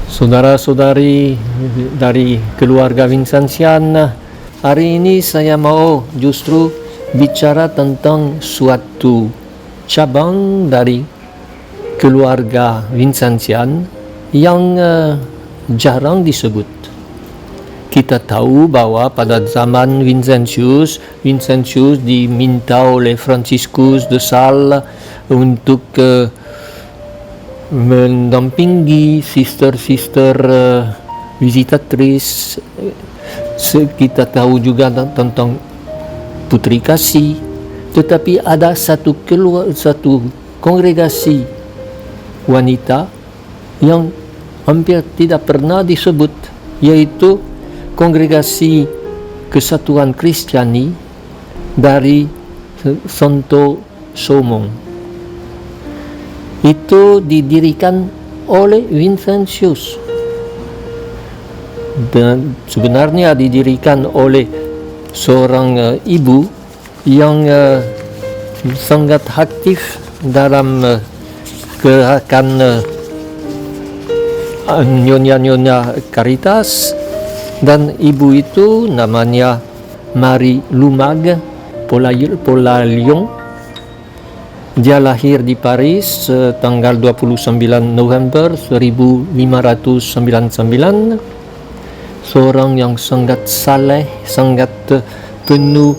Saudara-saudari dari keluarga Vincentian, hari ini saya mau justru bicara tentang suatu cabang dari keluarga Vincentian yang jarang disebut. Kita tahu bahwa pada zaman Vincentius diminta oleh Franciscus de Sales untuk mendampingi sister-sister visitatrice. Kita tahu juga tentang putri kasih, tetapi ada satu kongregasi wanita yang hampir tidak pernah disebut, yaitu kongregasi Kesatuan Kristiani dari Santo Somong. Itu didirikan oleh Vincentius dan sebenarnya didirikan oleh seorang ibu yang sangat aktif dalam gerakan Nyonya Caritas, dan ibu itu namanya Marie Lumag Polalion. Dia lahir di Paris tanggal 29 November 1599. Seorang yang sangat saleh, sangat penuh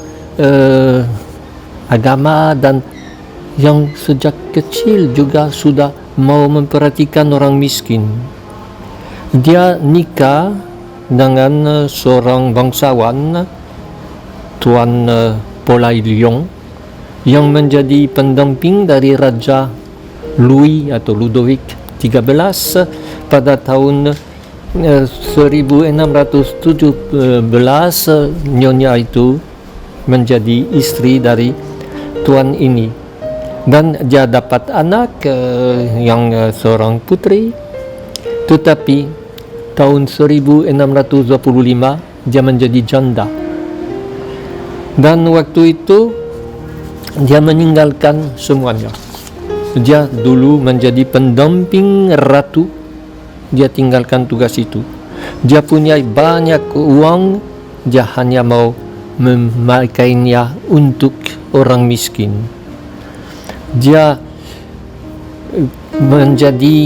agama, dan yang sejak kecil juga sudah mau memperhatikan orang miskin. Dia nikah dengan seorang bangsawan, Tuan Polalion, yang menjadi pendamping dari Raja Louis atau Ludovic XIII pada tahun 1617. Nyonya itu menjadi istri dari tuan ini, dan dia dapat anak yang seorang putri, tetapi tahun 1625 dia menjadi janda, dan waktu itu dia meninggalkan semuanya. Dia dulu menjadi pendamping ratu, dia tinggalkan tugas itu. Dia punya banyak uang, dia hanya mau memakainya untuk orang miskin. Dia menjadi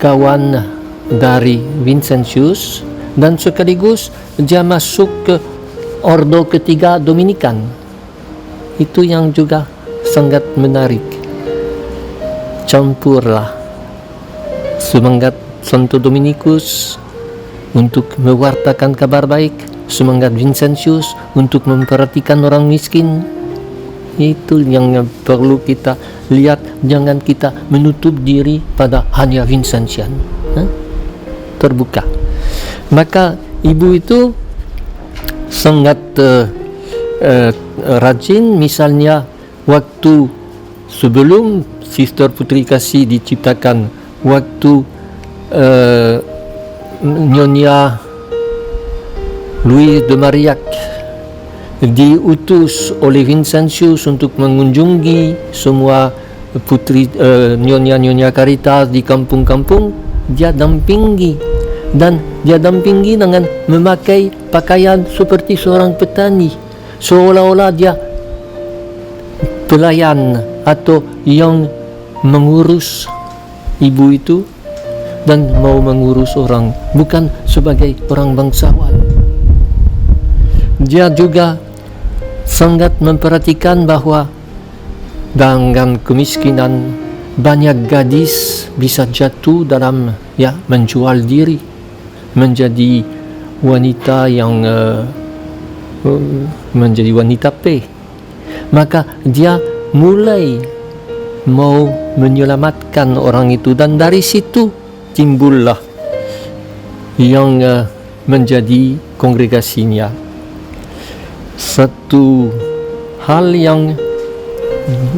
kawan dari Vincentius, dan sekaligus dia masuk ke ordo ketiga Dominikan. Itu yang juga sangat menarik. Campurlah semangat Santo Dominikus untuk mewartakan kabar baik, semangat Vincentius untuk memperhatikan orang miskin. Itu yang perlu kita lihat. Jangan kita menutup diri pada hanya Vincentian. Terbuka. Maka ibu itu sangat rajin. Misalnya waktu sebelum Sister Putri Kasih diciptakan, waktu Nyonya Louis de Marillac diutus oleh Vincentius untuk mengunjungi semua putri Nyonya Caritas di kampung-kampung, dia dampingi, dan dia dampingi dengan memakai pakaian seperti seorang petani, seolah-olah dia pelayan atau yang mengurus ibu itu dan mau mengurus orang, bukan sebagai orang bangsawan. Dia juga sangat memperhatikan bahwa dengan kemiskinan banyak gadis bisa jatuh dalam menjual diri menjadi wanita yang menjadi wanita P. Maka dia mulai mau menyelamatkan orang itu, dan dari situ timbullah yang menjadi kongregasinya. Satu hal yang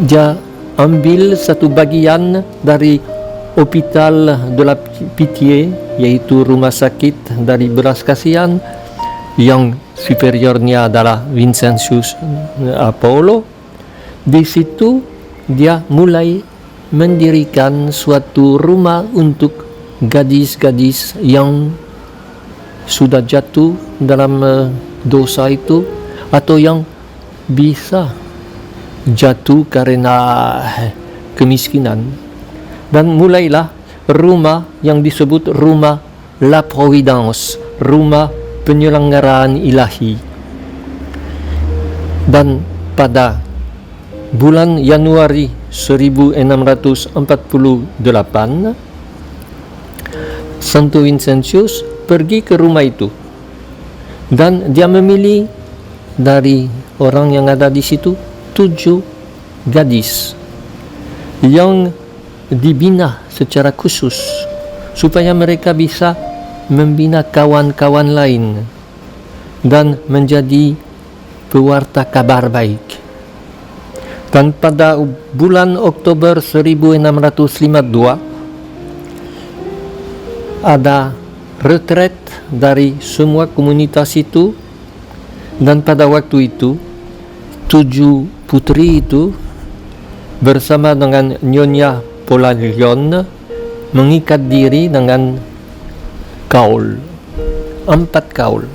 dia ambil, satu bagian dari Hôpital de la Pitié, yaitu rumah sakit dari belas kasihan, yang superiornya adalah Vincentius Apollo. Di situ dia mulai mendirikan suatu rumah untuk gadis-gadis yang sudah jatuh dalam dosa itu, atau yang bisa jatuh karena kemiskinan. Dan mulailah rumah yang disebut rumah La Providence, rumah penyelenggaraan ilahi. Dan pada bulan Januari 1648, Santo Vincentius pergi ke rumah itu, dan dia memilih dari orang yang ada di situ 7 gadis yang dibina secara khusus supaya mereka bisa membina kawan-kawan lain dan menjadi pewarta kabar baik. Dan pada bulan Oktober 1652 ada retret dari semua komunitas itu, dan pada waktu itu 7 putri itu bersama dengan Nyonya Polarion mengikat diri dengan kaul, 4 kaul.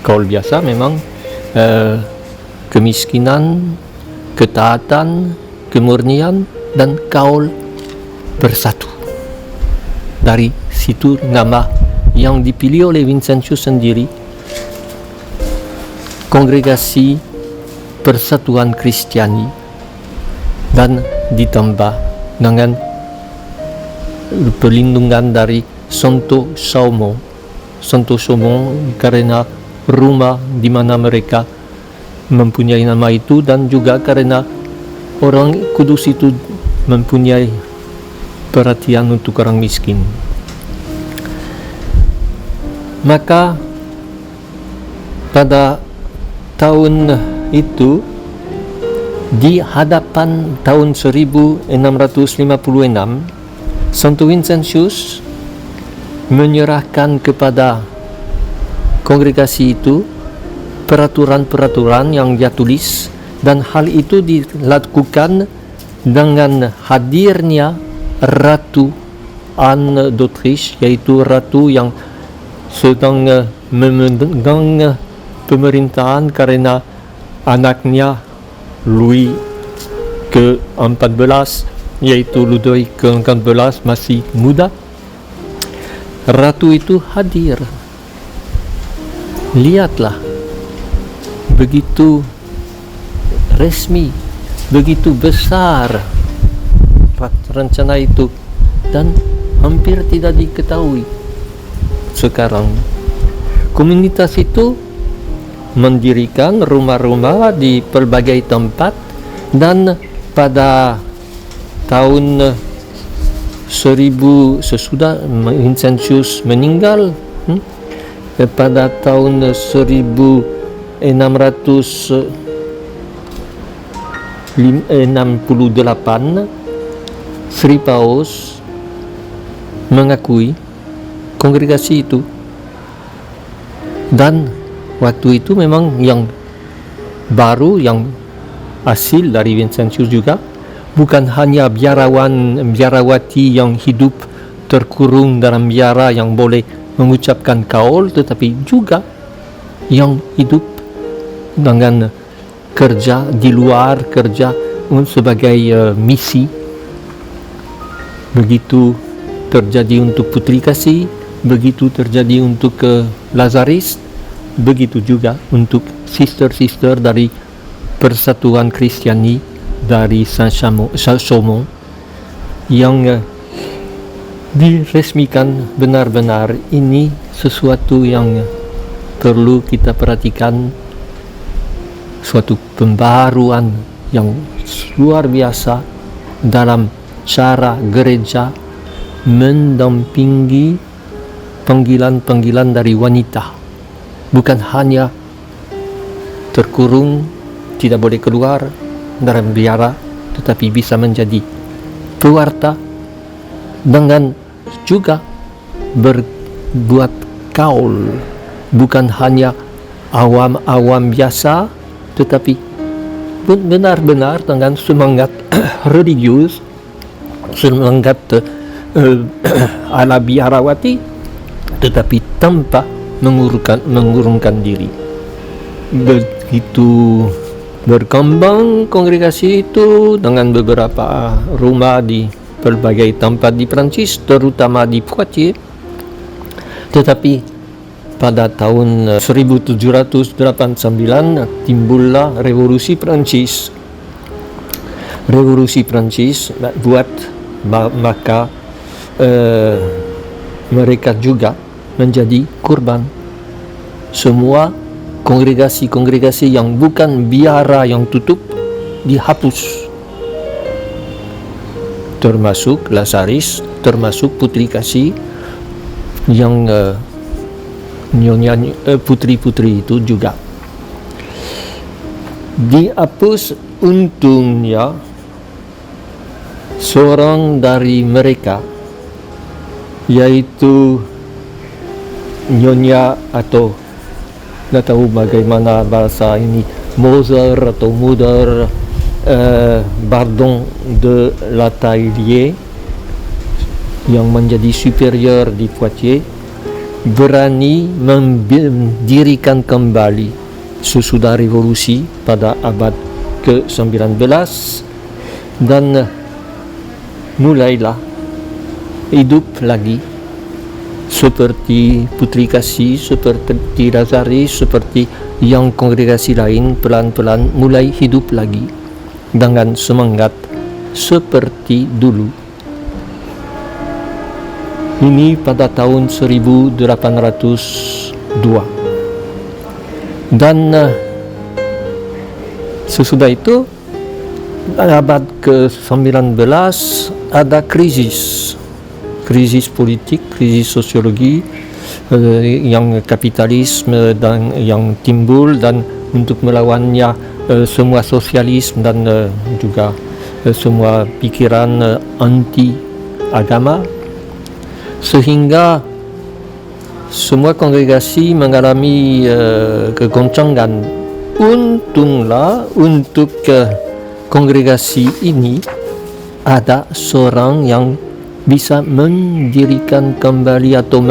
Kaul biasa memang kemiskinan, ketaatan, kemurnian, dan kaul bersatu. Dari situ nama yang dipilih oleh Vincentius sendiri, Kongregasi Persatuan Kristiani, dan ditambah dengan perlindungan dari Santo Saumo. Santo Saumo karena rumah di mana mereka mempunyai nama itu, dan juga karena orang kudus itu mempunyai perhatian untuk orang miskin. Maka pada tahun itu, di hadapan tahun 1656, Santo Vincentius menyerahkan kepada kongregasi itu peraturan-peraturan yang dia tulis, dan hal itu dilakukan dengan hadirnya Ratu Anne d'Autriche, yaitu ratu yang sedang memegang pemerintahan karena anaknya Louis ke-14, yaitu Ludovic ke-14, masih muda. Ratu itu hadir. Lihatlah, begitu resmi, begitu besar rencana itu, dan hampir tidak diketahui sekarang. Komunitas itu mendirikan rumah-rumah di berbagai tempat, dan pada tahun 1000 sesudah Vincentius meninggal, pada tahun 1668, Sri Paus mengakui kongregasi itu. Dan waktu itu memang yang baru, yang hasil dari Vincentius juga, bukan hanya biarawati yang hidup terkurung dalam biara yang boleh mengucapkan kaul, tetapi juga yang hidup dengan kerja di luar, kerja sebagai misi. Begitu terjadi untuk Putri Kasih, begitu terjadi untuk Lazaris, begitu juga untuk sister-sister dari Persatuan Kristiani dari Saint-Chaumont yang diresmikan. Benar-benar ini sesuatu yang perlu kita perhatikan, suatu pembaharuan yang luar biasa dalam cara gereja mendampingi panggilan-panggilan dari wanita. Bukan hanya terkurung, tidak boleh keluar dalam biara, tetapi bisa menjadi pewarta, dengan juga berbuat kaul, bukan hanya awam-awam biasa, tetapi benar-benar dengan semangat religius, semangat ala biarawati, tetapi tanpa mengurungkan diri. Begitu berkembang kongregasi itu dengan beberapa rumah di berbagai tempat di Prancis, terutama di Poitiers. Tetapi pada tahun 1789 timbullah revolusi Prancis. Revolusi Prancis maka mereka juga menjadi korban. Semua kongregasi-kongregasi yang bukan biara yang tutup dihapus, termasuk Lasaris, termasuk Putri Kasih yang putri-putri itu juga dihapus. Untungnya seorang dari mereka, yaitu Nyonya atau tidak tahu bagaimana bahasa ini, Mother atau Mother Bardon de la Taillier, yang menjadi superior di Poitiers, berani mendirikan kembali sesudah revolusi pada abad ke-19, dan mulailah hidup lagi seperti Putri Kasih, seperti Lasaris, seperti yang kongregasi lain, pelan-pelan mulai hidup lagi dengan semangat seperti dulu. Ini pada tahun 1802. Dan sesudah itu abad ke-19 ada krisis politik, krisis sosiologi, yang kapitalisme dan yang timbul, dan untuk melawannya semua sosialisme dan juga semua pikiran anti agama, sehingga semua kongregasi mengalami kegoncangan. Untunglah untuk kongregasi ini ada seorang yang bisa mendirikan kembali atau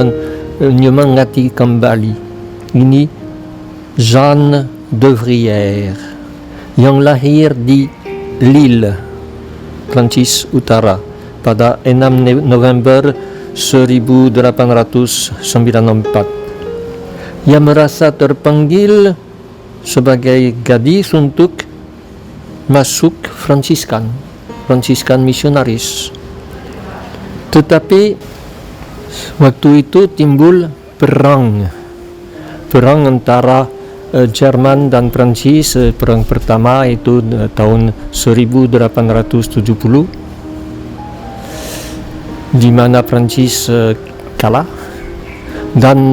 menyemangati kembali. Ini Jeanne de Vries, yang lahir di Lille, Prancis Utara pada 6 November 1894. Ia merasa terpanggil sebagai gadis untuk masuk Fransiskan misionaris. Tetapi waktu itu timbul perang antara Jerman dan Prancis. Perang pertama itu tahun 1870, di mana Prancis kalah, dan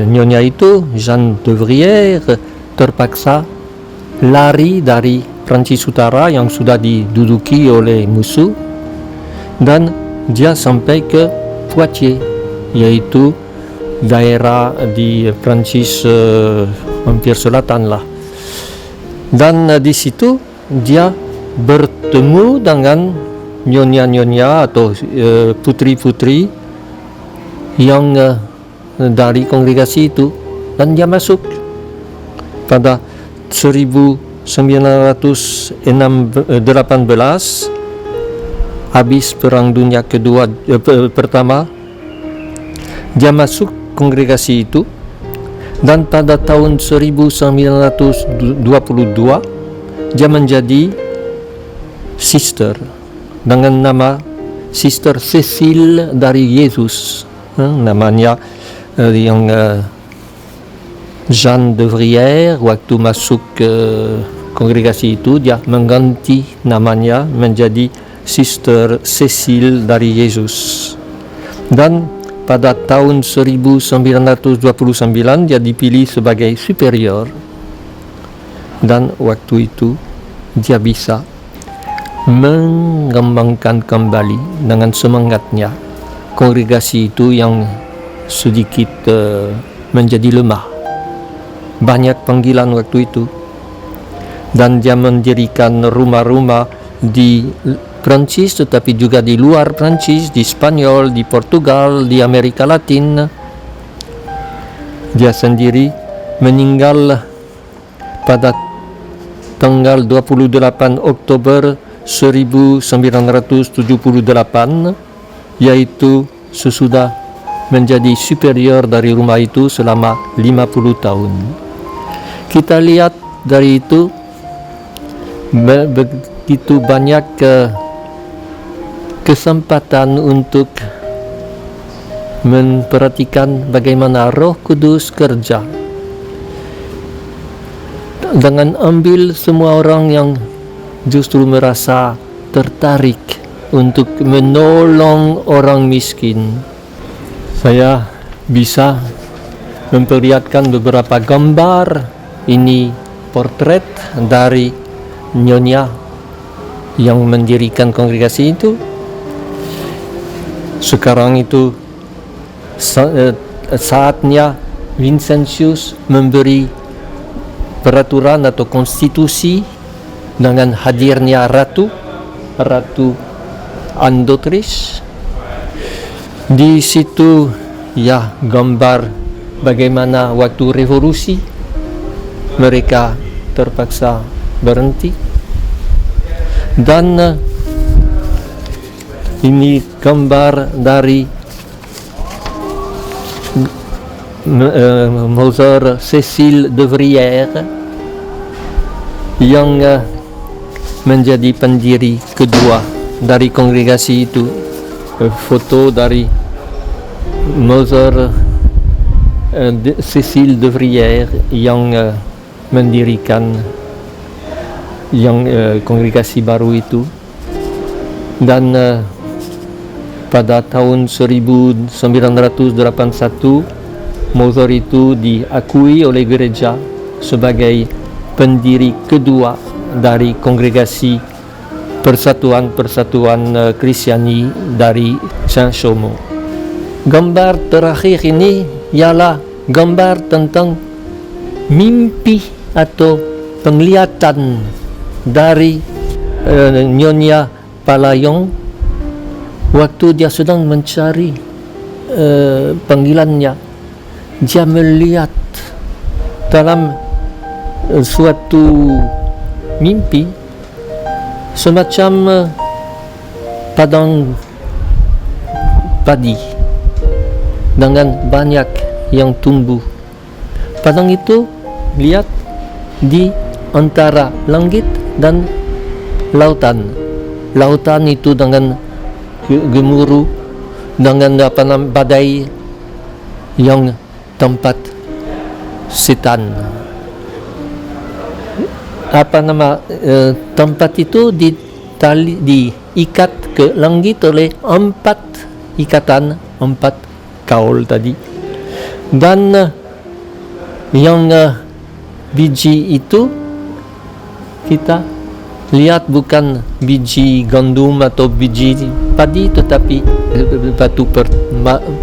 nyonya itu, Jeanne de Vries, terpaksa lari dari Prancis Utara yang sudah diduduki oleh musuh, dan dia sampai ke Poitiers, yaitu daerah di Prancis hampir selatan lah. Dan di situ dia bertemu dengan nyonya-nyonya atau putri-putri yang dari kongregasi itu, dan dia masuk pada 1918, habis Perang Dunia Pertama. Dia masuk kongregasi itu, dan pada tahun 1922 dia menjadi sister dengan nama Sister Cecile dari Yesus, namanya yang Jeanne de Vries. Waktu masuk ke kongregasi itu, dia mengganti namanya menjadi Sister Cecile dari Yesus. Dan pada tahun 1929 dia dipilih sebagai superior, dan waktu itu dia bisa mengembangkan kembali dengan semangatnya kongregasi itu yang sedikit menjadi lemah. Banyak panggilan waktu itu, dan dia mendirikan rumah-rumah di Prancis, tetapi juga di luar Prancis, di Spanyol, di Portugal, di Amerika Latin. Dia sendiri meninggal pada tanggal 28 Oktober 1978, yaitu sesudah menjadi superior dari rumah itu selama 50 tahun. Kita lihat dari itu begitu banyak kesempatan untuk memperhatikan bagaimana Roh Kudus kerja dengan ambil semua orang yang justru merasa tertarik untuk menolong orang miskin. Saya bisa memperlihatkan beberapa gambar. Ini portret dari Nyonya yang mendirikan kongregasi itu. Sekarang itu saatnya Vincentius memberi peraturan atau konstitusi dengan hadirnya Ratu Andotris. Di situ ya gambar bagaimana waktu revolusi mereka terpaksa berhenti. Dan ini gambar dari Mother Cécile de Vries yang menjadi pendiri kedua dari kongregasi itu. Foto dari Mother Cécile de Vries yang mendirikan kongregasi baru itu. Dan pada tahun 1981 Mother itu diakui oleh gereja sebagai pendiri kedua dari kongregasi Persatuan Kristiani dari Saint-Chomo. Gambar terakhir ini ialah gambar tentang mimpi atau penglihatan dari Nyonya Palayong waktu dia sedang mencari panggilannya. Dia melihat dalam suatu mimpi semacam padang padi dengan banyak yang tumbuh. Padang itu lihat di antara langit dan lautan. Lautan itu dengan gemuruh, dengan badai yang tempat setan. Tempat itu diikat ke langit oleh 4 ikatan, 4 kaul tadi. Dan yang biji itu kita lihat bukan biji gandum atau biji padi, tetapi batu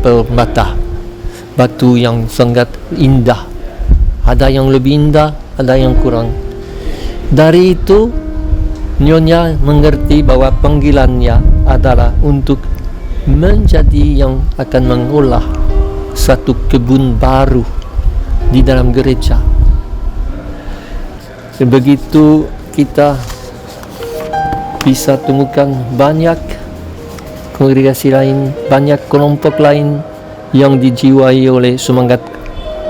permata, batu yang sangat indah. Ada yang lebih indah, ada yang kurang. Dari itu Nyonya mengerti bahwa panggilannya adalah untuk menjadi yang akan mengolah satu kebun baru di dalam gereja. Begitu kita bisa temukan banyak kongregasi lain, banyak kelompok lain yang dijiwai oleh semangat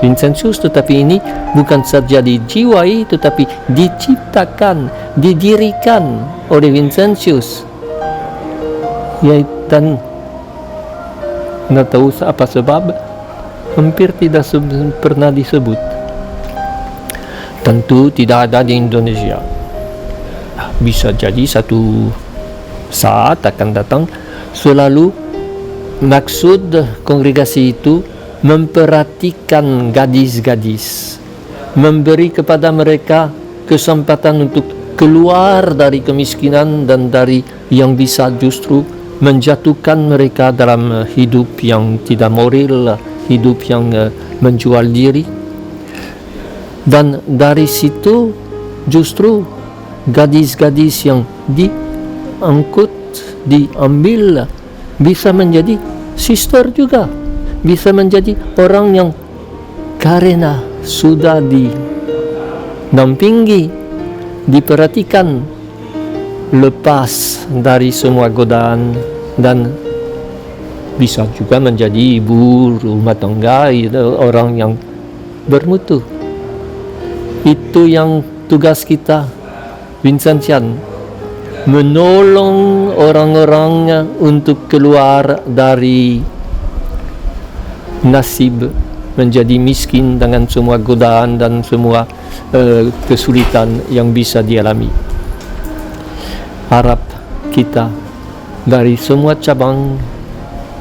Vincentius, tetapi ini bukan saja dijiwai tetapi diciptakan, didirikan oleh Vincentius. Dan tidak tahu apa sebab hampir tidak pernah disebut. Tentu tidak ada di Indonesia. Bisa jadi satu saat akan datang. Selalu maksud kongregasi itu memperhatikan gadis-gadis, memberi kepada mereka kesempatan untuk keluar dari kemiskinan dan dari yang bisa justru menjatuhkan mereka dalam hidup yang tidak moral, hidup yang menjual diri. Dan dari situ justru gadis-gadis yang diangkut diambil, bisa menjadi sister juga, bisa menjadi orang yang karena sudah didampingi, diperhatikan, lepas dari semua godaan, dan bisa juga menjadi ibu rumah tangga, orang yang bermutu. Itu yang tugas kita, Vincent Chan, menolong orang-orang untuk keluar dari nasib menjadi miskin dengan semua godaan dan semua kesulitan yang bisa dialami. Harap kita dari semua cabang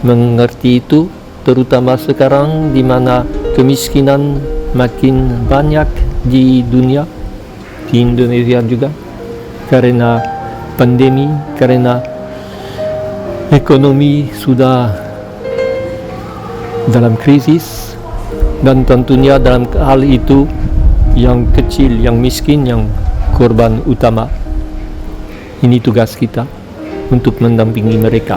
mengerti itu, terutama sekarang di mana kemiskinan makin banyak di dunia, di Indonesia juga, karena pandemi, karena ekonomi sudah dalam krisis, dan tentunya dalam hal itu yang kecil, yang miskin, yang korban utama. Ini tugas kita untuk mendampingi mereka.